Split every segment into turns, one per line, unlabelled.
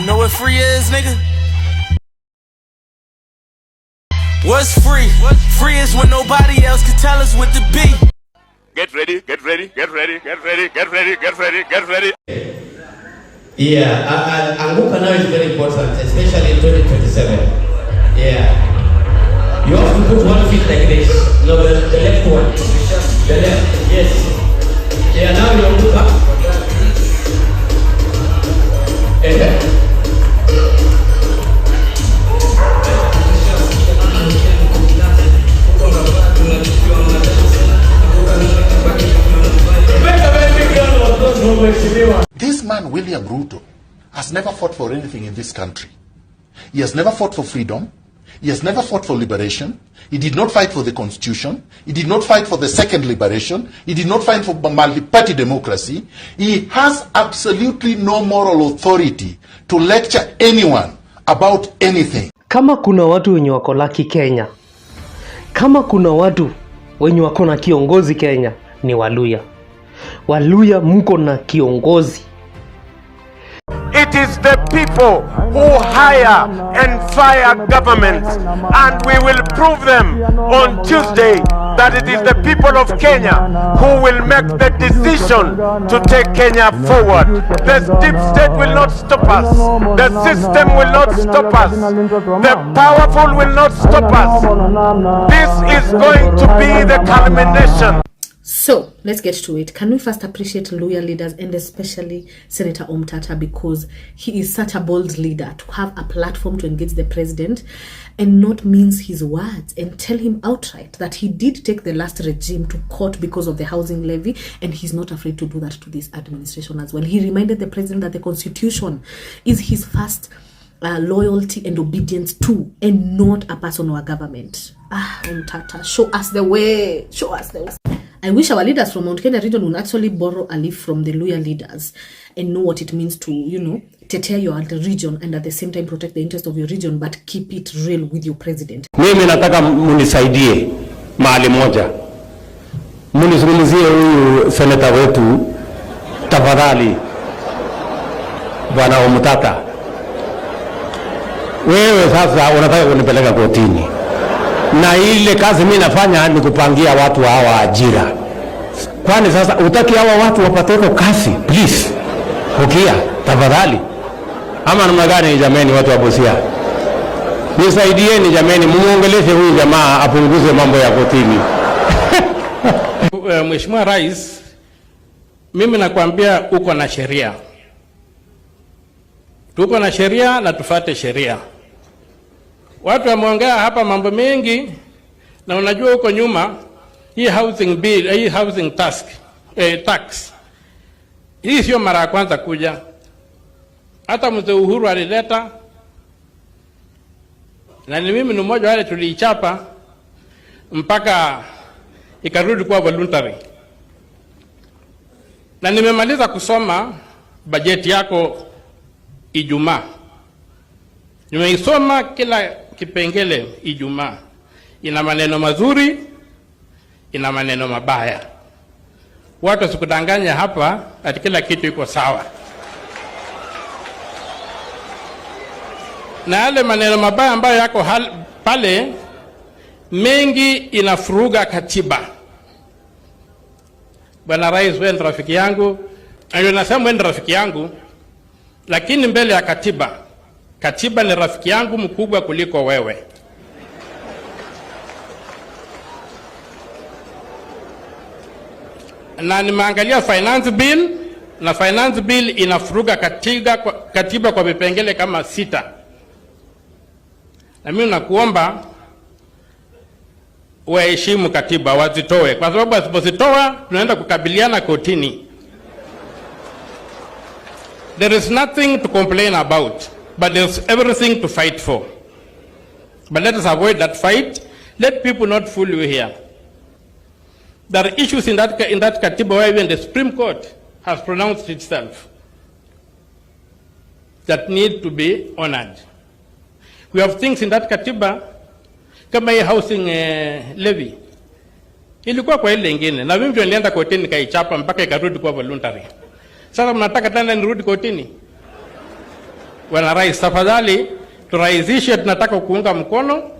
know what free is, nigga? What's free? Free is when nobody else can tell us what to be.
Get ready, get ready, get ready, get ready, get ready, get ready, get ready.
Yeah, Anguka now is very important, especially in 2027. Yeah. You have to put one feet like this. No, the left one. The left, yes. Yeah, now you Anguka.
This man, William Ruto, has never fought for anything in this country. He has never fought for freedom. He has never fought for liberation. He did not fight for the constitution. He did not fight for the second liberation. He did not fight for multi-party democracy. He has absolutely no moral authority to lecture anyone about anything.
Kama kuna watu wenye wako laki Kenya, kama kuna watu wenye wako na kiongozi Kenya, ni Waluya. Waluya mko na kiongozi.
It is the people who hire and fire governments, and we will prove them on Tuesday that it is the people of Kenya who will make the decision to take Kenya forward. The deep state will not stop us. The system will not stop us. The powerful will not stop us. This is going to be the culmination.
So let's get to it. Can we first appreciate loyal leaders, and especially Senator Tata, because he is such a bold leader to have a platform to engage the president and not mince his words and tell him outright that he did take the last regime to court because of the housing levy, and he's not afraid to do that to this administration as well. He reminded the president that the constitution is his first loyalty and obedience to, and not a person or a government. Tata, show us the way. Show us the way. I wish our leaders from Mount Kenya region would actually borrow a leaf from the loyal leaders and know what it means to, tear your region and at the same time protect the interest of your region, but keep it real with your president.
Mimi nataka munisaidie mahali moja. Munizungumzie huyu seneta wetu tafadhali, Bwana Tata. Wewe sasa unataka kunipeleka kotini. Na ile kazi mimi nafanya ni kupangia watu hawa ajira. Kwani sasa utaki hawa watu wapateko kazi? Please. Hukia, tafadhali. Ama namna gani jameni watu wa Busia? Nisaidieni jameni, muongeleshe huyu jamaa apunguze mambo ya kotini.
Mheshimiwa Rais, mimi nakwambia uko na sheria. Tuko na sheria na tufuate sheria. Watu wameongea hapa mambo mengi, na unajua huko nyuma hii housing bill, hii housing tax. Hii sio mara ya kwanza kuja. Hata mzee Uhuru alileta, na ni mimi ni mmoja wale tuliichapa mpaka ikarudi kuwa voluntary. Na nimemaliza kusoma bajeti yako Ijumaa. Nimeisoma kila kipengele Ijumaa. Ina maneno mazuri, ina maneno mabaya. Watu wasikudanganya hapa ati kila kitu iko sawa. Na yale maneno mabaya ambayo yako pale mengi inafuruga katiba. Bwana Rais, wewe ni rafiki yangu. Ndio nasema wewe ni rafiki yangu, lakini mbele ya katiba ni rafiki yangu mkubwa kuliko wewe. Na nimeangalia finance bill, na finance bill inafuruga katiba kwa vipengele kama 6. Na mimi nakuomba waheshimu katiba, wazitoe, kwa sababu asipozitoa tunaenda kukabiliana kotini. There is nothing to complain about, but there's everything to fight for. But let us avoid that fight. Let people not fool you here. There are issues in that katiba where even the Supreme Court has pronounced itself that need to be honored. We have things in that katiba kama hii housing levy. Ilikuwa kwa ile nyingine, na mimi nilienda kotini nikaichapa mpaka ikarudi kwa voluntary. Sasa mnataka tena nirudi kotini? Bwana Rais, tafadhali turahisishe, tunataka kuunga mkono.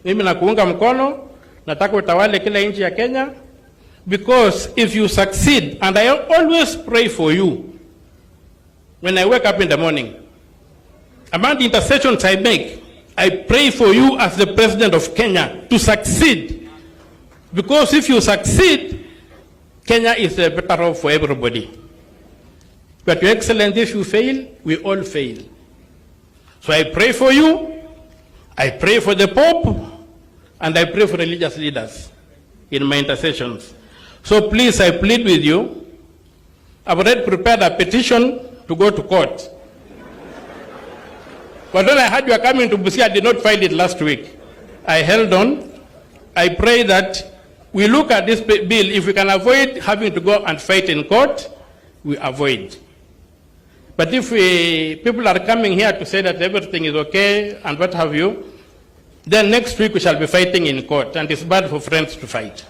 Mimi na kuunga mkono, nataka utawale kila nchi ya Kenya, because if you succeed, and I always pray for you when I wake up in the morning, among the intercessions I make, I pray for you as the President of Kenya to succeed, because if you succeed, Kenya is better off for everybody. But Your Excellency, if you fail, we all fail. So I pray for you, I pray for the Pope, and I pray for religious leaders in my intercessions. So please, I plead with you, I've already prepared a petition to go to court. But when I heard you are coming to Busia, I did not file it last week. I held on. I pray that we look at this bill. If we can avoid having to go and fight in court, we avoid. But if people are coming here to say that everything is okay and what have you, then next week we shall be fighting in court, and it's bad for friends to fight.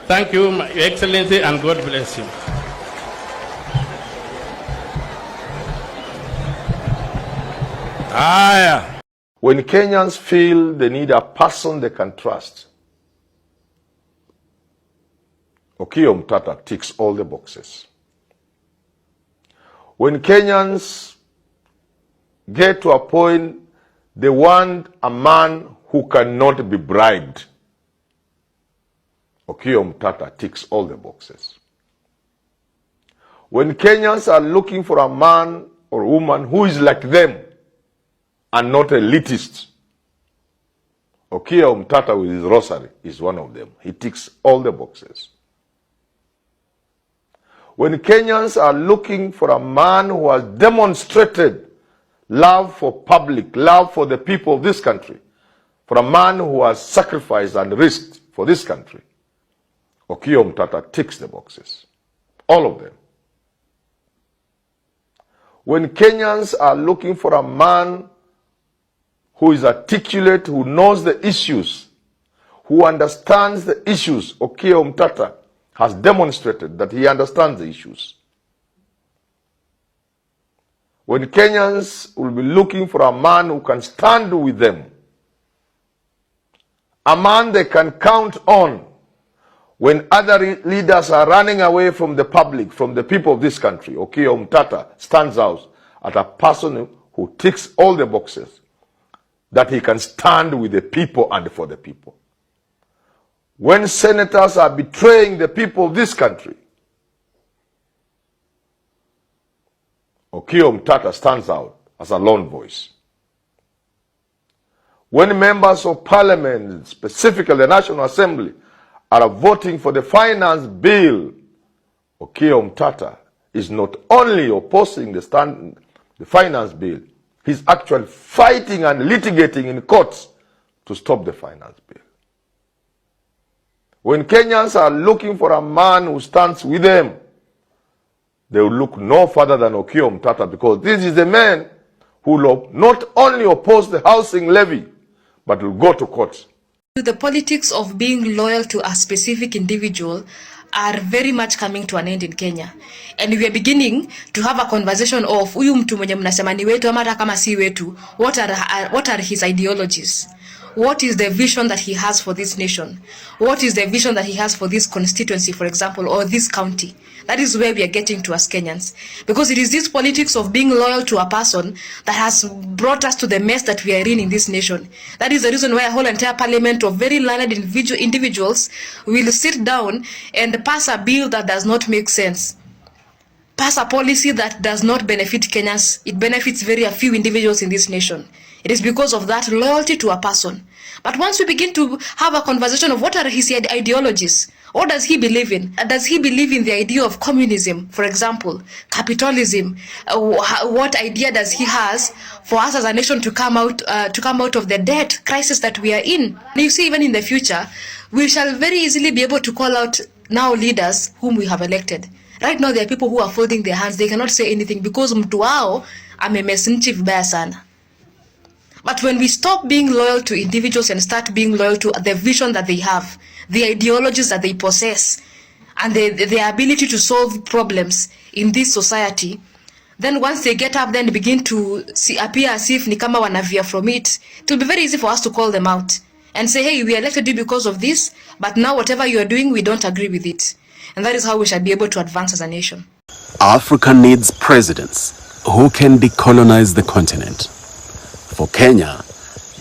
Thank you, Your Excellency, and God bless you.
When Kenyans feel they need a person they can trust, Okiya Omtata ticks all the boxes. When Kenyans get to a point they want a man who cannot be bribed, Okiya Omtata ticks all the boxes. When Kenyans are looking for a man or woman who is like them and not elitist, Okiya Omtata with his rosary is one of them. He ticks all the boxes. When Kenyans are looking for a man who has demonstrated love for public, love for the people of this country, for a man who has sacrificed and risked for this country, Okiya Omtata ticks the boxes. All of them. When Kenyans are looking for a man who is articulate, who knows the issues, who understands the issues, Okiya Omtata has demonstrated that he understands the issues. When Kenyans will be looking for a man who can stand with them, a man they can count on when other leaders are running away from the public, from the people of this country, Okiya Omtata stands out as a person who ticks all the boxes, that he can stand with the people and for the people. When senators are betraying the people of this country, Okiya Omtata stands out as a lone voice. When members of parliament, specifically the National Assembly, are voting for the finance bill, Okiya Omtata is not only opposing the finance bill, he's actually fighting and litigating in courts to stop the finance bill. When Kenyans are looking for a man who stands with them, they will look no further than Okiya Omtata, because this is the man who will not only oppose the housing levy, but will go to court.
The politics of being loyal to a specific individual are very much coming to an end in Kenya. And we are beginning to have a conversation of huyu mtu mwenye mnasema ni wetu ama kama si wetu, what are his ideologies? What is the vision that he has for this nation? What is the vision that he has for this constituency, for example, or this county? That is where we are getting to as Kenyans. Because it is this politics of being loyal to a person that has brought us to the mess that we are in this nation. That is the reason why a whole entire parliament of very learned individuals will sit down and pass a bill that does not make sense. Pass a policy that does not benefit Kenyans. It benefits very few individuals in this nation. It is because of that loyalty to a person. But once we begin to have a conversation of what are his ideologies, what does he believe in? Does he believe in the idea of communism, for example, capitalism? What idea does he has for us as a nation to come out of the debt crisis that we are in? And you see, even in the future, we shall very easily be able to call out now leaders whom we have elected. Right now, there are people who are folding their hands. They cannot say anything because mtu wao amemesnchi vibaya sana. But when we stop being loyal to individuals and start being loyal to the vision that they have, the ideologies that they possess, and their ability to solve problems in this society, then once they get up, then begin to appear as if ni kama wanavia from it, it will be very easy for us to call them out and say, hey, we elected you because of this, but now whatever you are doing, we don't agree with it. And that is how we shall be able to advance as a nation.
Africa needs presidents who can decolonize the continent. For Kenya,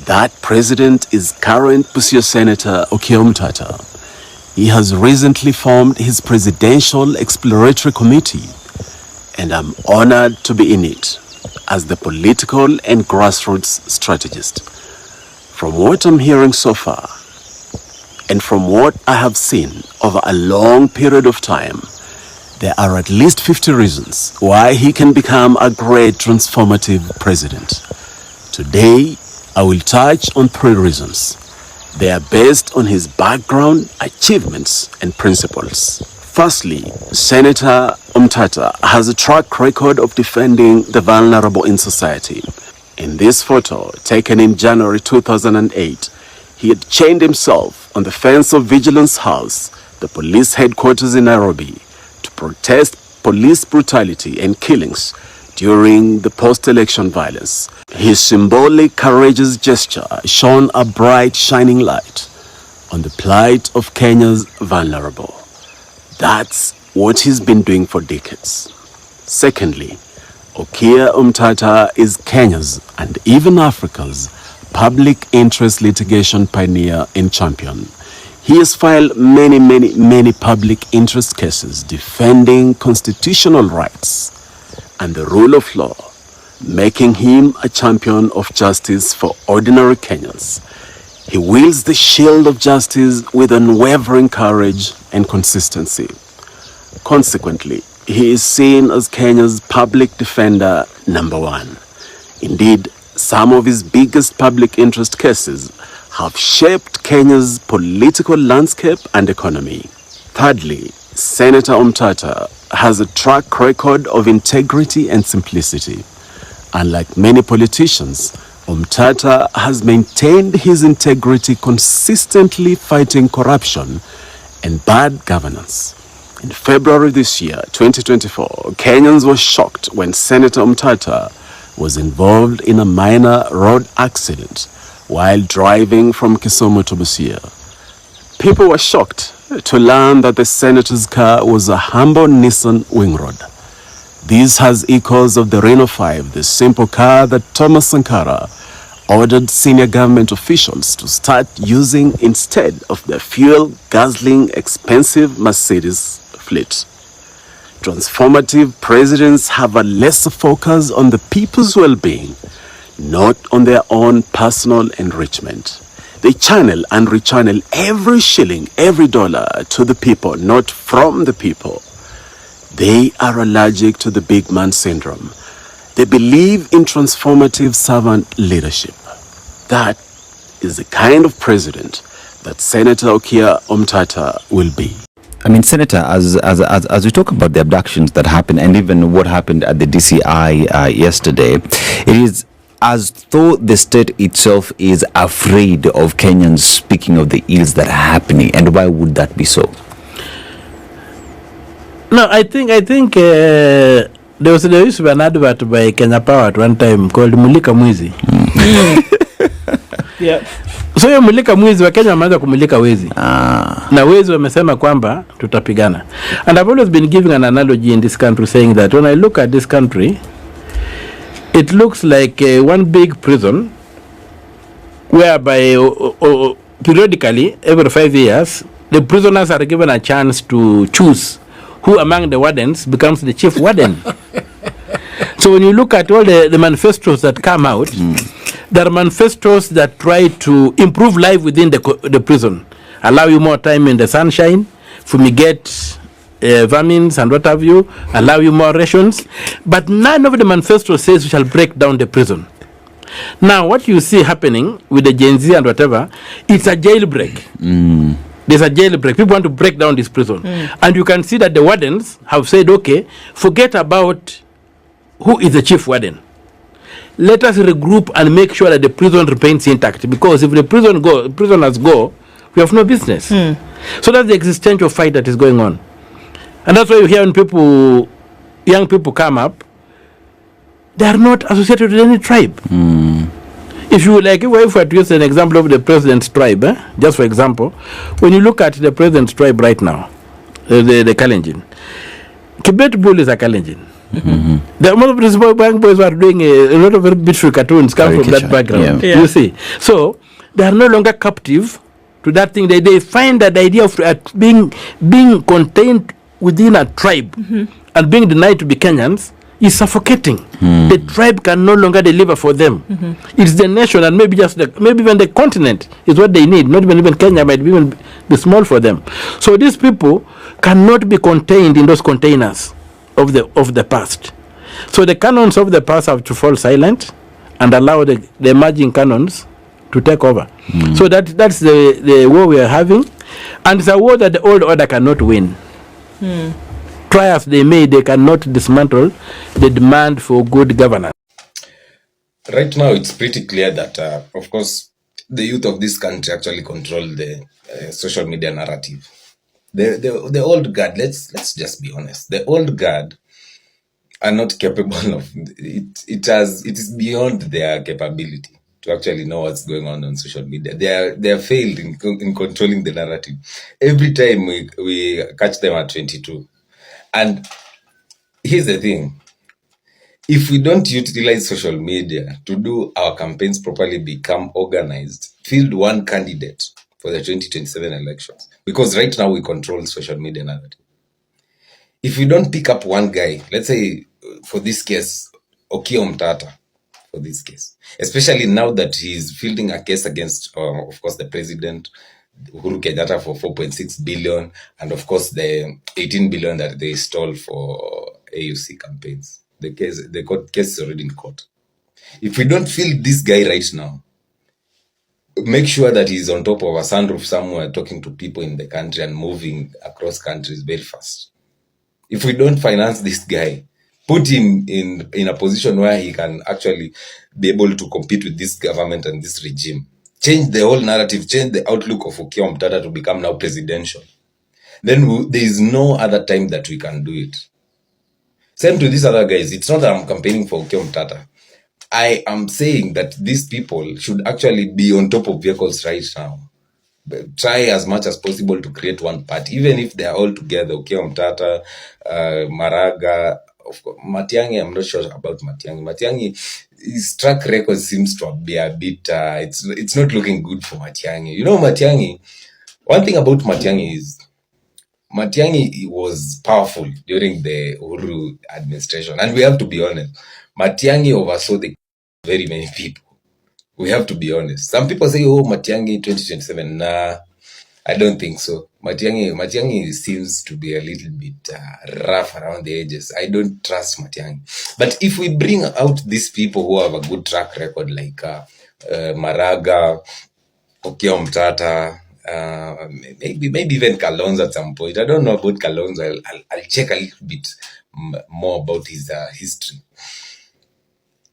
that president is current Busia Senator Okiya Tata. He has recently formed his Presidential Exploratory Committee, and I'm honored to be in it as the political and grassroots strategist. From what I'm hearing so far, and from what I have seen over a long period of time, there are at least 50 reasons why he can become a great transformative president. Today, I will touch on 3 reasons. They are based on his background, achievements, and principles. Firstly, Senator Tata has a track record of defending the vulnerable in society. In this photo, taken in January 2008, he had chained himself on the fence of Vigilance House, the police headquarters in Nairobi, to protest police brutality and killings during the post-election violence. His symbolic, courageous gesture shone a bright, shining light on the plight of Kenya's vulnerable. That's what he's been doing for decades. Secondly, Okiya Tata is Kenya's and even Africa's public interest litigation pioneer and champion. He has filed many public interest cases defending constitutional rights and the rule of law, making him a champion of justice for ordinary Kenyans. He wields the shield of justice with unwavering courage and consistency. Consequently, he is seen as Kenya's public defender #1. Indeed, some of his biggest public interest cases have shaped Kenya's political landscape and economy. Thirdly, Senator Tata has a track record of integrity and simplicity. Unlike many politicians, Tata has maintained his integrity, consistently fighting corruption and bad governance. In February this year, 2024, Kenyans were shocked when Senator Tata was involved in a minor road accident while driving from Kisumu to Busia. People were shocked to learn that the senator's car was a humble Nissan Wingroad. This has echoes of the Reno 5, the simple car that Thomas Sankara ordered senior government officials to start using instead of the fuel-guzzling, expensive Mercedes fleet. Transformative presidents have a lesser focus on the people's well-being, not on their own personal enrichment. They channel and rechannel every shilling, every dollar to the people, not from the people. They are allergic to the big man syndrome. They believe in transformative servant leadership. That is the kind of president that Senator Okiya Tata will be.
I mean, Senator, as we talk about the abductions that happened and even what happened at the DCI yesterday, it is as though the state itself is afraid of Kenyans speaking of the ills that are happening. And why would that be so?
No, I think there used to be an advert by Kenya Power at one time called Mulika Mwizi. Yeah. So hiyo mulika mwizi wa Kenya wameanza kumulika wezi. Na wezi wamesema kwamba tutapigana. And I've always been giving an analogy in this country saying that when I look at this country, it looks like one big prison whereby periodically every 5 years the prisoners are given a chance to choose who among the wardens becomes the chief warden. So when you look at all the manifestos that come out, there are manifestos that try to improve life within the prison, allow you more time in the sunshine, fumigate vermins and what have you, allow you more rations. But none of the manifesto says we shall break down the prison. Now, what you see happening with the Gen Z and whatever, it's a jailbreak. There's a jailbreak. People want to break down this prison. And you can see that the wardens have said, okay, forget about who is the chief warden. Let us regroup and make sure that the prison remains intact. Because if the prisoners go, we have no business. So that's the existential fight that is going on. And that's why you hear when young people come up, they are not associated with any tribe. If you like, if I were to use an example of the president's tribe, just for example, when you look at the president's tribe right now, the Kalenjin, Kibet Bull is a Kalenjin. The most of the bank boys are doing a lot of very beautiful cartoons come from that background. You see, so they are no longer captive to that thing. They find that the idea of being contained within a tribe and being denied to be Kenyans is suffocating. The tribe can no longer deliver for them. It's the nation, and maybe even the continent is what they need. Not even Kenya might even be small for them. So these people cannot be contained in those containers of the past. So the canons of the past have to fall silent and allow the emerging canons to take over. So that's the war we are having, and it's a war that the old order cannot win. Try as they may, they cannot dismantle the demand for good governance.
Right now, it's pretty clear that, of course, the youth of this country actually control the social media narrative. The old guard, let's just be honest. The old guard are not capable of it. It is beyond their capability to actually know what's going on social media. They are failed in controlling the narrative. Every time we catch them at 22. And here's the thing. If we don't utilize social media to do our campaigns properly, become organized, field one candidate for the 2027 elections, because right now we control social media narrative. If we don't pick up one guy, let's say for this case, Tata, for this case, especially now that he's fielding a case against, of course, the president, Uhuru Kenyatta, for 4.6 billion, and of course the 18 billion that they stole for AUC campaigns. The case is already in court. If we don't field this guy right now, make sure that he's on top of a sunroof somewhere talking to people in the country and moving across countries very fast. If we don't finance this guy, put him in a position where he can actually be able to compete with this government and this regime, change the whole narrative, change the outlook of Tata to become now presidential, then there is no other time that we can do it. Same to these other guys. It's not that I'm campaigning for Tata. I am saying that these people should actually be on top of vehicles right now. But try as much as possible to create one party, even if they are all together. Tata, Maraga, of course, Matiang'i. I'm not sure about Matiang'i. Matiang'i, his track record seems to be a bit. It's not looking good for Matiang'i. You know, Matiang'i. One thing about Matiang'i is Matiang'i was powerful during the Uhuru administration, and we have to be honest. Matiang'i oversaw very many people. We have to be honest. Some people say, "Oh, Matiang'i 2027." Nah, I don't think so. Matiang'i seems to be a little bit rough around the edges. I don't trust Matiang'i. But if we bring out these people who have a good track record, like Maraga, Tata, maybe even Kalonzo at some point. I don't know about Kalonzo. I'll check a little bit more about his history.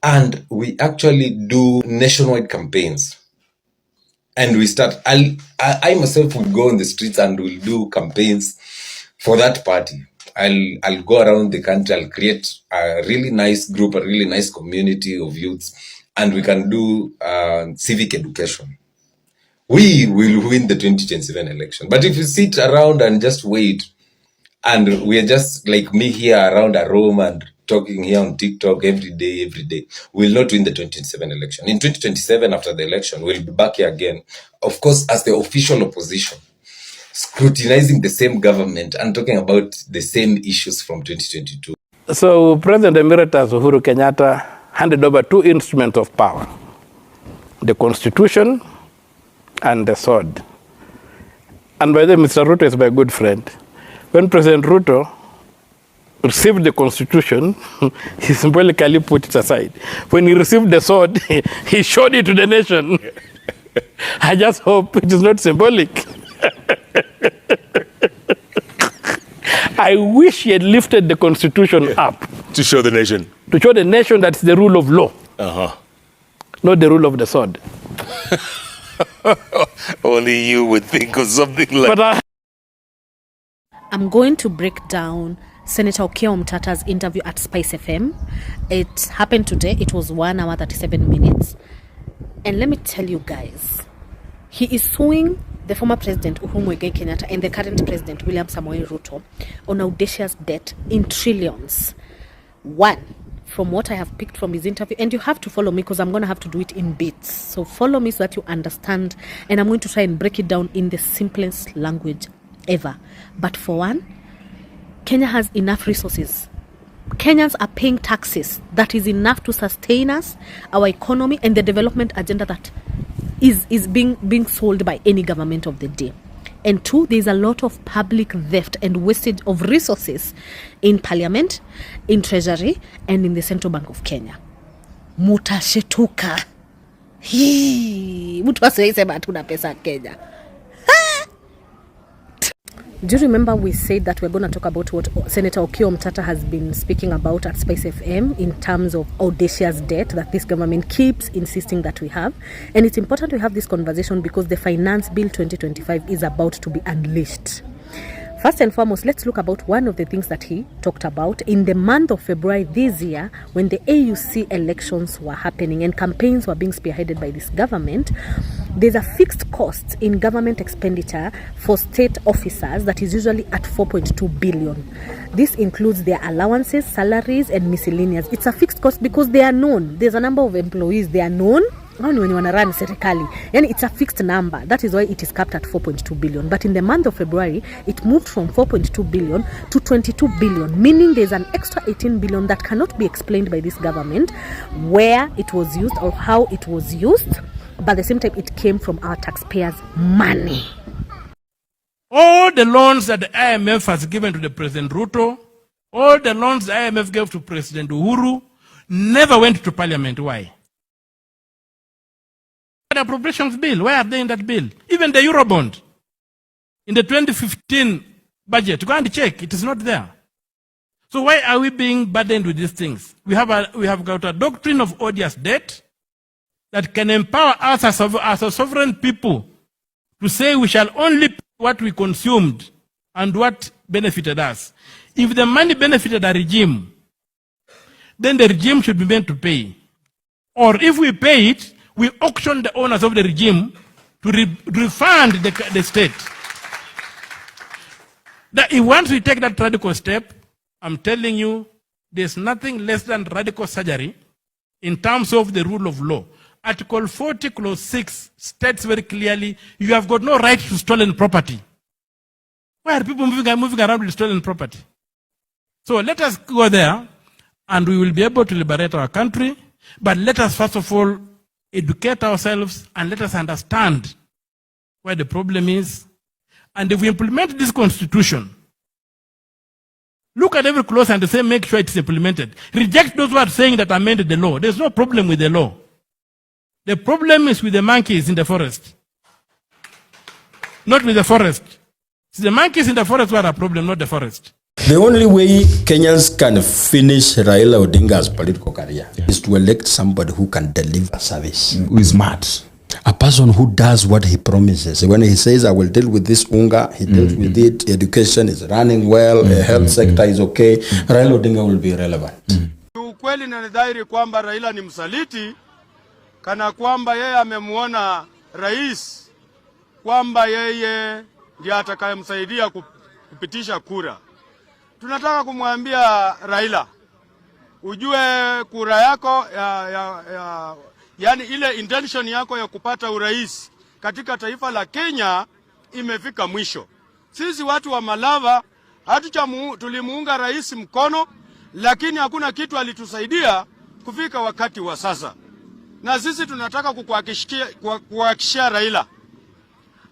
And we actually do nationwide campaigns. And we start, I myself will go on the streets and will do campaigns for that party. I'll go around the country, I'll create a really nice group, a really nice community of youths, and we can do civic education. We will win the 2027 election. But if you sit around and just wait, and we are just like me here around a room and talking here on TikTok every day, we will not win the 2027 election. In 2027, after the election, we'll be back here again, of course, as the official opposition, scrutinizing the same government and talking about the same issues from 2022.
So President Emeritus Uhuru Kenyatta handed over two instruments of power, the Constitution and the sword. And by the way, Mr. Ruto is my good friend. When President Ruto received the Constitution, he symbolically put it aside. When he received the sword, he showed it to the nation. I just hope it is not symbolic. I wish he had lifted the Constitution up.
To show the nation.
To show the nation that's the rule of law. Not the rule of the sword.
Only you would think of something like that.
I'm going to break down Senator Tata's interview at Spice FM. It happened today. It was 1 hour 37 minutes. And let me tell you guys, he is suing the former president Uhuru Muigai Kenyatta and the current president William Samoei Ruto on audacious debt in trillions. One, from what I have picked from his interview, and you have to follow me because I'm going to have to do it in bits. So follow me so that you understand, and I'm going to try and break it down in the simplest language ever. But for one, Kenya has enough resources. Kenyans are paying taxes that is enough to sustain us, our economy, and the development agenda that is being sold by any government of the day. And two, there's a lot of public theft and wastage of resources in parliament, in treasury, and in the Central Bank of Kenya. Mutashetuka. Mtu asiweze hatuna pesa Kenya. Do you remember we said that we're going to talk about what Senator Tata has been speaking about at Spice FM in terms of audacious debt that this government keeps insisting that we have? And it's important we have this conversation because the Finance Bill 2025 is about to be unleashed. First and foremost, let's look about one of the things that he talked about in the month of February this year when the AUC elections were happening and campaigns were being spearheaded by this government. There's a fixed cost in government expenditure for state officers that is usually at 4.2 billion. This includes their allowances, salaries, and miscellaneous. It's a fixed cost because they are known. There's a number of employees, they are known. When you want to run serikali, and it's a fixed number. That is why it is capped at 4.2 billion. But in the month of February, it moved from 4.2 billion to 22 billion, meaning there's an extra 18 billion that cannot be explained by this government where it was used or how it was used. But at the same time, it came from our taxpayers' money.
All the loans that the IMF has given to the President Ruto, all the loans the IMF gave to President Uhuru, never went to Parliament. Why? The appropriations bill, where are they in that bill? Even the Eurobond, in the 2015 budget, go and check, it is not there. So why are we being burdened with these things? We have got a doctrine of odious debt that can empower us as a sovereign people to say we shall only pay what we consumed and what benefited us. If the money benefited a regime, then the regime should be meant to pay. Or if we pay it, we auction the owners of the regime to refund the state. Once we take that radical step, I'm telling you, there's nothing less than radical surgery in terms of the rule of law. Article 40, Clause 6 states very clearly, you have got no right to stolen property. Why are people moving around with stolen property? So let us go there, and we will be able to liberate our country. But let us first of all educate ourselves and let us understand where the problem is. And if we implement this constitution, look at every clause and say, make sure it's implemented. Reject those who are saying that amended the law. There's no problem with the law. The problem is with the monkeys in the forest. Not with the forest. It's the monkeys in the forest who are a problem, not the forest.
The only way Kenyans can finish Raila Odinga's political career is to elect somebody who can deliver service.
Who is smart.
A person who does what he promises. When he says, I will deal with this hunger, he deals with it. Education is running well, the health sector is okay. Raila Odinga will be relevant.
Ukweli na dhahiri kwamba Raila ni msaliti, kana kwamba yeye amemuona rais kwamba yeye ndiye atakayemsaidia kupitisha kura. Tunataka kumwambia Raila, ujue kura yako yani ile intention yako ya kupata urais katika taifa la Kenya imefika mwisho. Sisi watu wa Malava tulimuunga rais mkono, lakini hakuna kitu alitusaidia kufika wakati wa sasa. Na sisi tunataka kukuhakikishia Raila,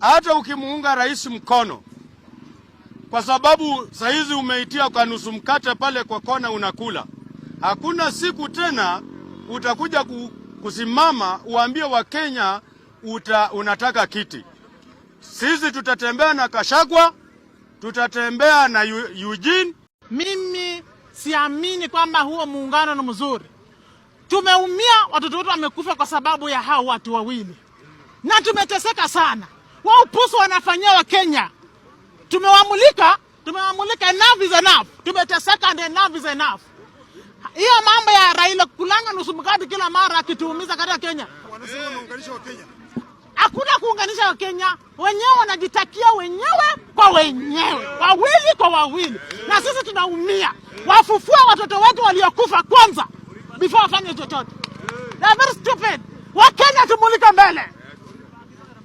hata ukimuunga rais mkono, kwa sababu saizi umeitia kwa nusu mkate pale kwa kona unakula, hakuna siku tena utakuja kusimama uambie wa Kenya unataka kiti. Sisi tutatembea na Kashagwa, tutatembea na Eugene.
Mimi siamini kwamba huo muungano ni mzuri. Tumeumia, watoto wetu wamekufa kwa sababu ya hao watu wawili. Na tumeteseka sana. Wao pusu wanafanyia wa Kenya. Tumewamulika Tumewamulika, enough is enough. Tumeteseka and enough is enough. Hiyo mambo ya Raila kulanga nusu mkate kila mara akituumiza katika Kenya. Wanasema unaunganisha wa Kenya. Hakuna kuunganisha wa Kenya. Wenyewe wanajitakia wenyewe kwa wenyewe. Wawili kwa wawili. Na sisi tunaumia. Wafufue watoto wetu waliokufa kwanza before wafanye chochote. They are very stupid. Wa Kenya tumulike mbele.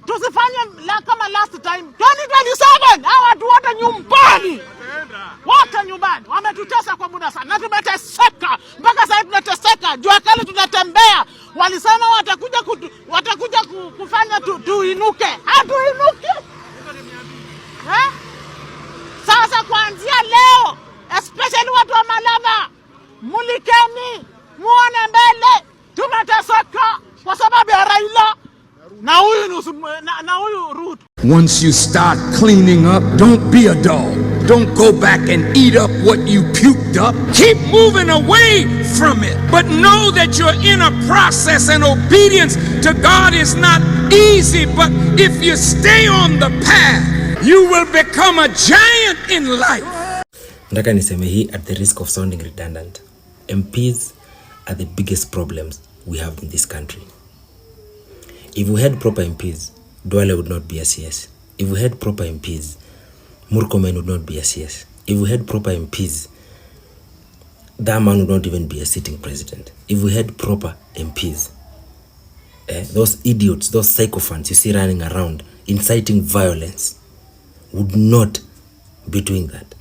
Tusifanye kama last time 2027. Hao watu wote nyumbani. Wote nyumbani. Wametutesa kwa muda sana. Na tumeteseka. Mpaka sasa tunateseka. Jua kali tunatembea. Walisema watakuja kufanya tuinuke. Hatuinuke. Sasa kuanzia leo, especially watu wa Malava, mulikeni, muone mbele. Tumeteseka kwa sababu ya Raila na huyu Ruto.
Once you start cleaning up, don't be a dog. Don't go back and eat up what you puked up. Keep moving away from it. But know that you're in a process, and obedience to God is not easy. But if you stay on the path, you will become a giant in life.
Nataka niseme hii at the risk of sounding redundant. MPs are the biggest problems we have in this country. If we had proper MPs, Duale would not be a CS. If we had proper MPs, Murkomen would not be a CS. If we had proper MPs, that man would not even be a sitting president. If we had proper MPs, those idiots, those sycophants you see running around inciting violence would not be doing that.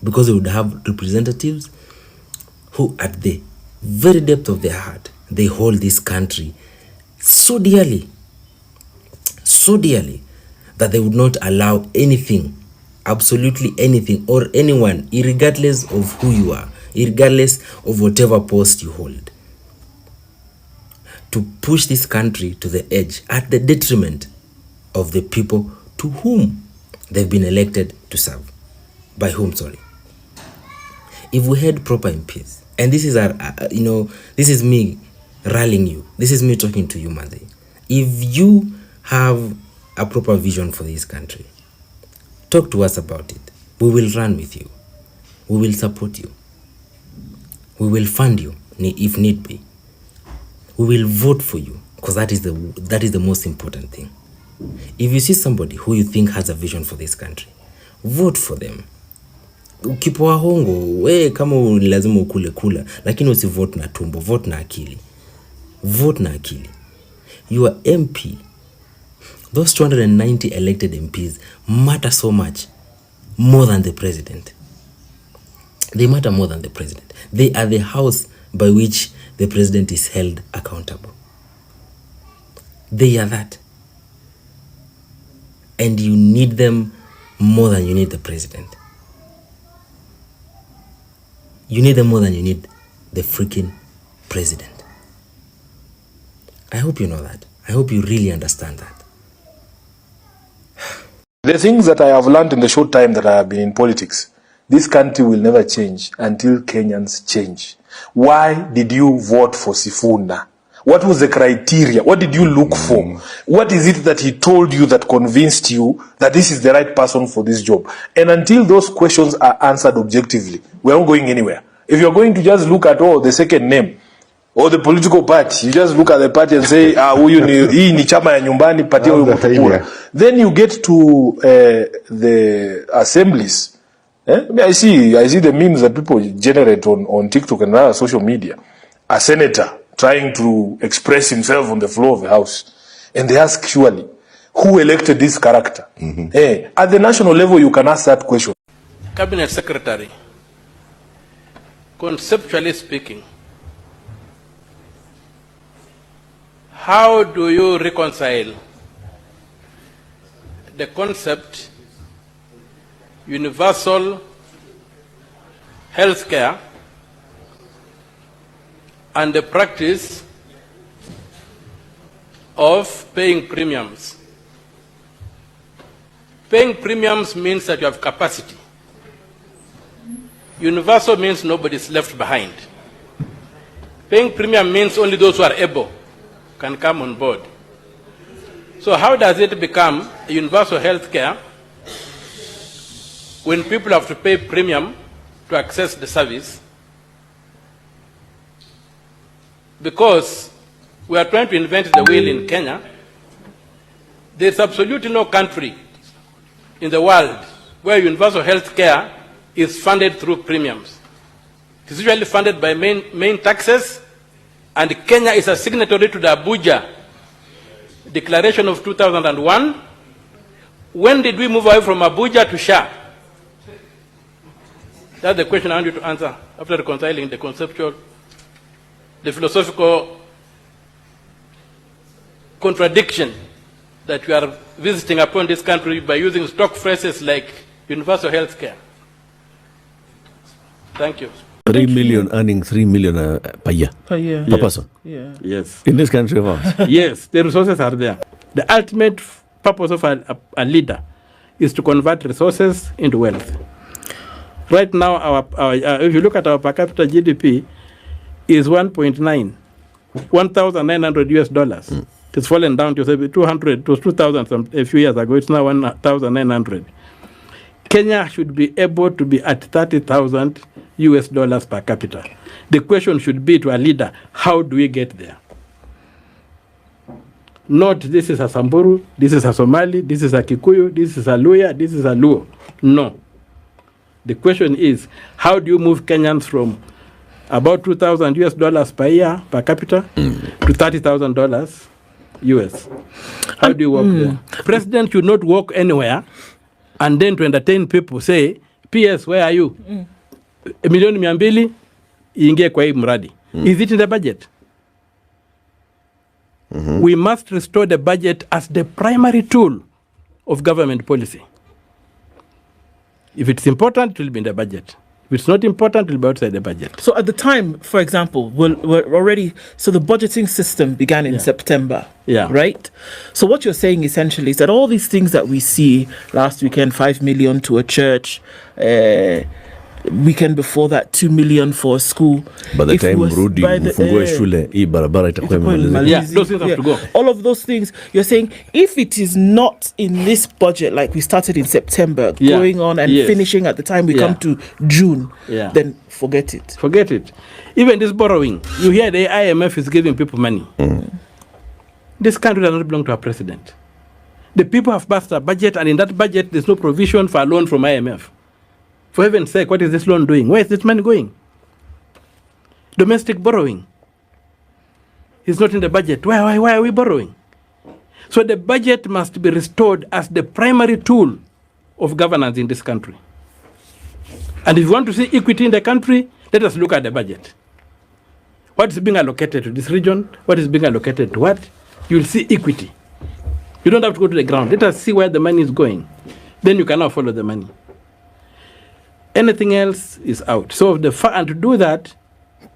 Because they would have representatives who at the very depth of their heart, they hold this country so dearly that they would not allow anything, absolutely anything, or anyone, regardless of who you are, regardless of whatever post you hold, to push this country to the edge at the detriment of the people to whom they've been elected to serve. By whom, sorry. If we had proper MPs, and this is this is me rallying you, this is me talking to you, Mother. If you have a proper vision for this country, talk to us about it. We will run with you. We will support you. We will fund you if need be. We will vote for you, because that is the most important thing. If you see somebody who you think has a vision for this country, vote for them. Ukipoa hongo, we kama lazima ukule kula, lakini usivote na tumbo, vote na akili. Vote na akili. Your MP, those 290 elected MPs matter so much more than the president. They matter more than the president. They are the house by which the president is held accountable. They are that. And you need them more than you need the president. You need them more than you need the freaking president. I hope you know that. I hope you really understand that.
The things that I have learned in the short time that I have been in politics, this country will never change until Kenyans change. Why did you vote for Sifuna? What was the criteria? What did you look for? What is it that he told you that convinced you that this is the right person for this job? And until those questions are answered objectively, we're not going anywhere. If you're going to just look at the second name or the political party, you just look at the party and say, hii ni chama ya nyumbani, patia huyu mtu kura. Then you get to the assemblies. I see the memes that people generate on TikTok and other social media. A senator trying to express himself on the floor of the house. And they ask, surely, who elected this character? At the national level, you can ask that question.
Cabinet Secretary, conceptually speaking, how do you reconcile the concept universal health care and the practice of paying premiums? Paying premiums means that you have capacity. Universal means nobody is left behind. Paying premium means only those who are able can come on board. So how does it become universal health care when people have to pay premium to access the service, because we are trying to invent the wheel in Kenya. There's absolutely no country in the world where universal health care is funded through premiums. It is usually funded by main taxes, and Kenya is a signatory to the Abuja Declaration of 2001. When did we move away from Abuja to SHA? That's the question I want you to answer after reconciling the conceptual, the philosophical contradiction that we are visiting upon this country by using stock phrases like universal health care. Thank you.
3 million earning 3 million per year.
Per year.
Per person.
Yeah. Yes.
In this country of ours.
Yes, the resources are there. The ultimate purpose of a leader is to convert resources into wealth. Right now, our if you look at our per capita GDP, is 1.9, $1,900. It's fallen down to 200, it was 2,000 a few years ago. It's now 1,900. Kenya should be able to be at $30,000 per capita. The question should be to a leader, how do we get there? Not this is a Samburu, this is a Somali, this is a Kikuyu, this is a Luya, this is a Luo. No. The question is, how do you move Kenyans from about $2,000 per year per capita to $30,000 US? How do you work there? President should not walk anywhere and then to entertain people say, PS, where are you? Milioni 200 iingie kwa hii mradi. Is it in the budget? We must restore the budget as the primary tool of government policy. If it's important, it will be in the budget. If it's not important, it will be outside the budget.
So at the time, for example, we're already, so the budgeting system began in September, right? So what you're saying essentially is that all these things that we see last weekend, 5 million to a church, weekend before that 2 million for a school.
By the time Rudi ufungue shule, hii barabara itakuwa imemalizika.
Those things have to go.
All of those things, you're saying, if it is not in this budget, like we started in September, going on and finishing at the time we come to June, then forget it.
Forget it. Even this borrowing, you hear the IMF is giving people money. This country does not belong to a president. The people have passed a budget, and in that budget, there's no provision for a loan from IMF. For heaven's sake, what is this loan doing? Where is this money going? Domestic borrowing is not in the budget. Why are we borrowing? So the budget must be restored as the primary tool of governance in this country. And if you want to see equity in the country, let us look at the budget. What is being allocated to this region? What is being allocated to what? You will see equity. You don't have to go to the ground. Let us see where the money is going. Then you cannot follow the money. Anything else is out. So and to do that,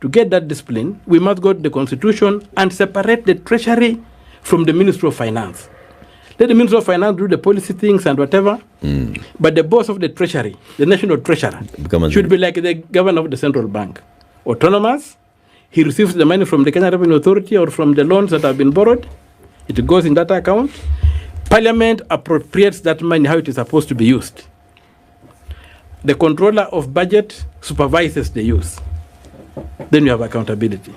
to get that discipline, we must go to the Constitution and separate the Treasury from the Ministry of Finance. Let the Ministry of Finance do the policy things and whatever, but the boss of the Treasury, the National Treasurer, should be like the governor of the Central Bank. Autonomous, he receives the money from the Kenya Revenue Authority or from the loans that have been borrowed. It goes in that account. Parliament appropriates that money how it is supposed to be used. The controller of budget supervises the use. Then you have accountability.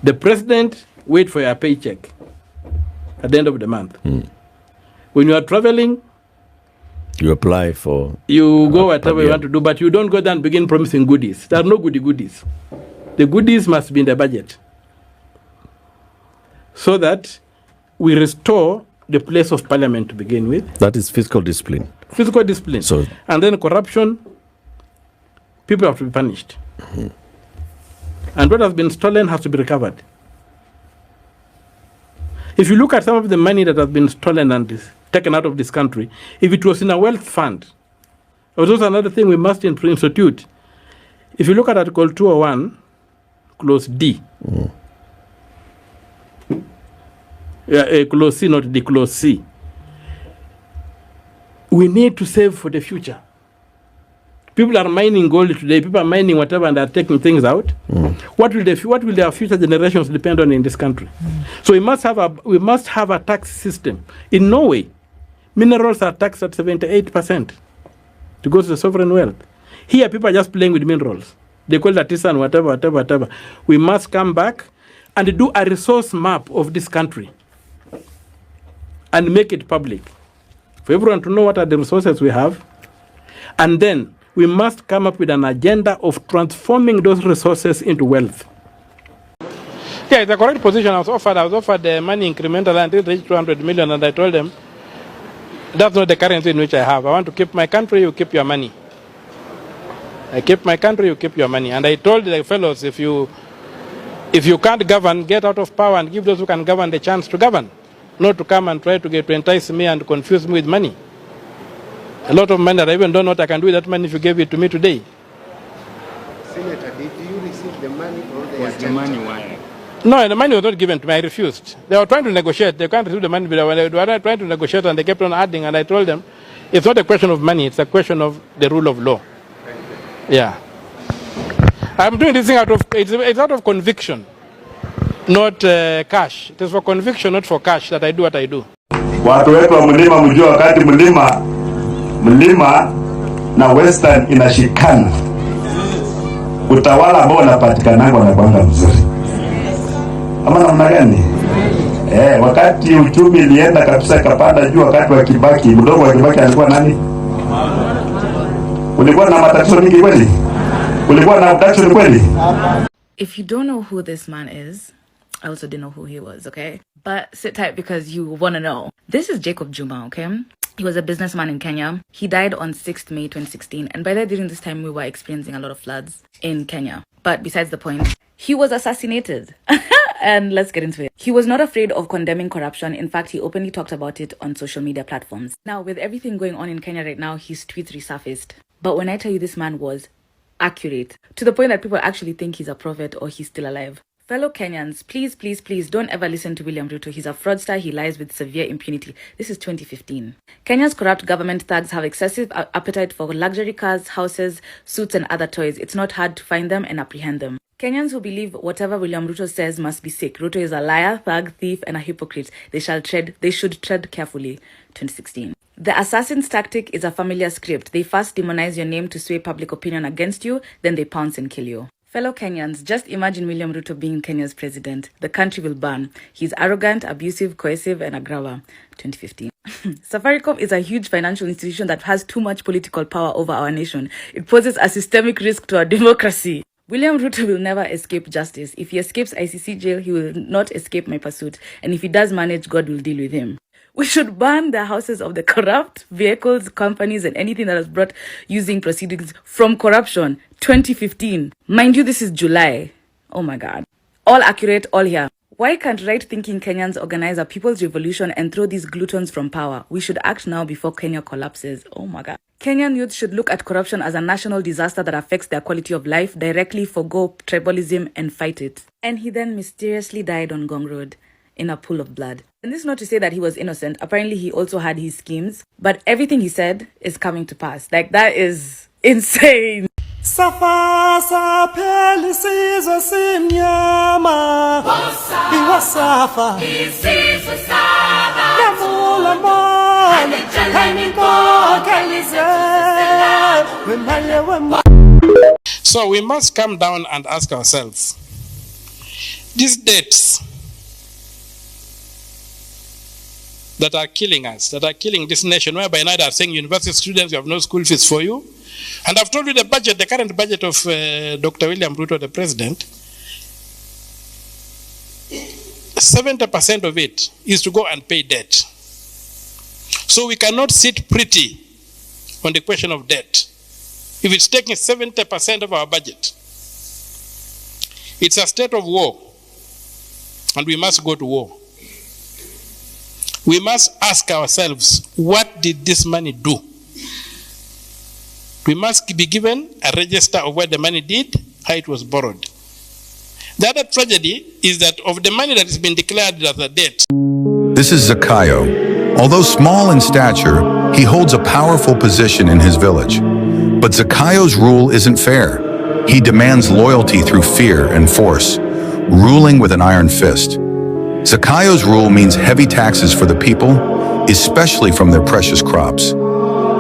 The president waits for your paycheck at the end of the month. When you are traveling,
you apply for...
You go whatever you want to do, but you don't go there and begin promising goodies. There are no goodies. The goodies must be in the budget. So that we restore the place of parliament to begin with.
That is fiscal discipline.
Fiscal discipline.
So,
and then corruption, people have to be punished. And what has been stolen has to be recovered. If you look at some of the money that has been stolen and taken out of this country, if it was in a wealth fund, it was also another thing we must institute. If you look at Article 201, Clause D, Clause C, not D, Clause C, we need to save for the future. People are mining gold today. People are mining whatever, and are taking things out. What will their future generations depend on in this country? So we must have a tax system. In Norway, minerals are taxed at 78%. to go to the sovereign wealth. Here, people are just playing with minerals. They call that artisan, whatever. We must come back and do a resource map of this country and make it public for everyone to know what are the resources we have. And then we must come up with an agenda of transforming those resources into wealth. Yeah, the correct position I was offered the money incremental until it reached 200 million, and I told them, that's not the currency in which I have. I want to keep my country, you keep your money. I keep my country, you keep your money. And I told the fellows, if you can't govern, get out of power and give those who can govern the chance to govern. Not to come and try to entice me and confuse me with money. A lot of money that I even don't know what I can do with that money if you gave it to me today.
Senator, did you receive the money or the
Was the money wired? No, the money was not given to me. I refused. They were trying to negotiate. They can't receive the money, but they were trying to negotiate, and they kept on adding. And I told them, it's not a question of money. It's a question of the rule of law. Yeah. I'm doing this thing it's out of conviction, not cash. It is for conviction, not for cash, that I do what I do.
Watu wetu wa mlima mjua wakati mlima na western inashikana. Utawala ambao unapatikana na kwanga mzuri. Ama namna gani? Wakati uchumi ilienda kabisa kapanda juu wakati wa Kibaki, mdogo wa Kibaki alikuwa nani? Ulikuwa na matatizo mingi kweli? Ulikuwa na matatizo kweli?
If you don't know who this man is, I also didn't know who he was, okay? But sit tight because you want to know. This is Jacob Juma, okay? He was a businessman in Kenya. He died on 6th May 2016. And by that, during this time, we were experiencing a lot of floods in Kenya. But besides the point, he was assassinated. And let's get into it. He was not afraid of condemning corruption. In fact, he openly talked about it on social media platforms. Now, with everything going on in Kenya right now, his tweets resurfaced. But when I tell you this man was accurate, to the point that people actually think he's a prophet or he's still alive. Fellow Kenyans, please don't ever listen to William Ruto. He's a fraudster. He lies with severe impunity. This is 2015. Kenya's corrupt government thugs have excessive appetite for luxury cars, houses, suits, and other toys. It's not hard to find them and apprehend them. Kenyans who believe whatever William Ruto says must be sick. Ruto is a liar, thug, thief, and a hypocrite. They should tread carefully. 2016. The assassin's tactic is a familiar script. They first demonize your name to sway public opinion against you, then they pounce and kill you. Fellow Kenyans, just imagine William Ruto being Kenya's president. The country will burn. He's arrogant, abusive, coercive, and a grabber. 2015. Safaricom is a huge financial institution that has too much political power over our nation. It poses a systemic risk to our democracy. William Ruto will never escape justice. If he escapes ICC jail, he will not escape my pursuit. And if he does manage, God will deal with him. We should burn the houses of the corrupt, vehicles, companies, and anything that has brought using proceedings from corruption. 2015. Mind you, this is July. Oh my God. All accurate, all here. Why can't right-thinking Kenyans organize a people's revolution and throw these gluttons from power? We should act now before Kenya collapses. Oh my God. Kenyan youth should look at corruption as a national disaster that affects their quality of life, directly forgo tribalism and fight it. And he then mysteriously died on Gong Road in a pool of blood. And this is not to say that he was innocent. Apparently, he also had his schemes. But everything he said is coming to pass. Like, that is insane.
Safa pelisizo simnyama iwasafa isizo saba namula mona kaniko kalize wemaye.
So we must come down and ask ourselves, these debts that are killing us, that are killing this nation, whereby now they are saying university students, you have no school fees for you. And I've told you the budget, the current budget of Dr. William Ruto, the president, 70% of it is to go and pay debt. So we cannot sit pretty on the question of debt. If it's taking 70% of our budget, it's a state of war, and we must go to war. We must ask ourselves, what did this money do? We must be given a register of what the money did, how it was borrowed. The other tragedy is that of the money that has been declared as a debt.
This is Zakayo. Although small in stature, he holds a powerful position in his village. But Zakayo's rule isn't fair. He demands loyalty through fear and force, ruling with an iron fist. Zakayo's rule means heavy taxes for the people, especially from their precious crops.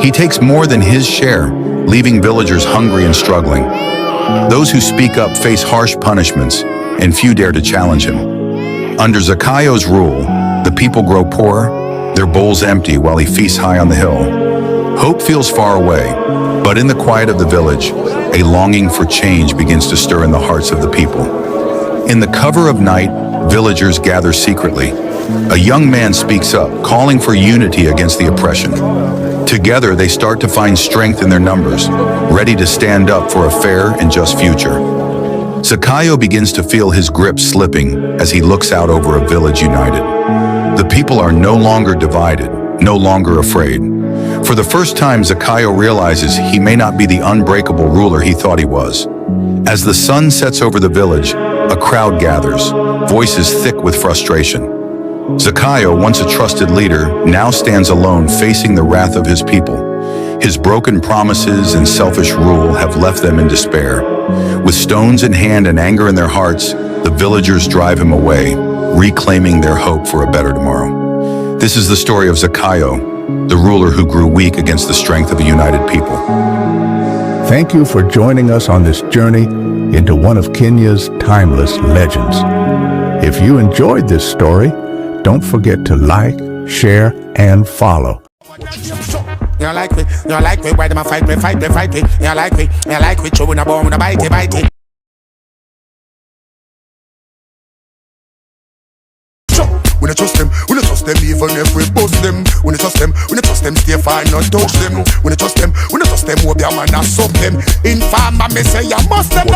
He takes more than his share, leaving villagers hungry and struggling. Those who speak up face harsh punishments, and few dare to challenge him. Under Zakayo's rule, the people grow poor, their bowls empty while he feasts high on the hill. Hope feels far away, but in the quiet of the village, a longing for change begins to stir in the hearts of the people. In the cover of night, villagers gather secretly. A young man speaks up, calling for unity against the oppression. Together, they start to find strength in their numbers, ready to stand up for a fair and just future. Zakayo begins to feel his grip slipping as he looks out over a village united. The people are no longer divided, no longer afraid. For the first time, Zakayo realizes he may not be the unbreakable ruler he thought he was. As the sun sets over the village, a crowd gathers, voices thick with frustration. Zakayo, once a trusted leader, now stands alone facing the wrath of his people. His broken promises and selfish rule have left them in despair. With stones in hand and anger in their hearts, the villagers drive him away, reclaiming their hope for a better tomorrow. This is the story of Zakayo, the ruler who grew weak against the strength of a united people.
Thank you for joining us on this journey into one of Kenya's timeless legends. If you enjoyed this story, don't forget to like, share, and follow.
You like me, why them a fight me? You like me, chewing a bomb, bite it. We don't trust them even if we bust them. We don't trust them, stay fine, not touch them. We don't trust them, hope your man a sub them. Informer me say you must them.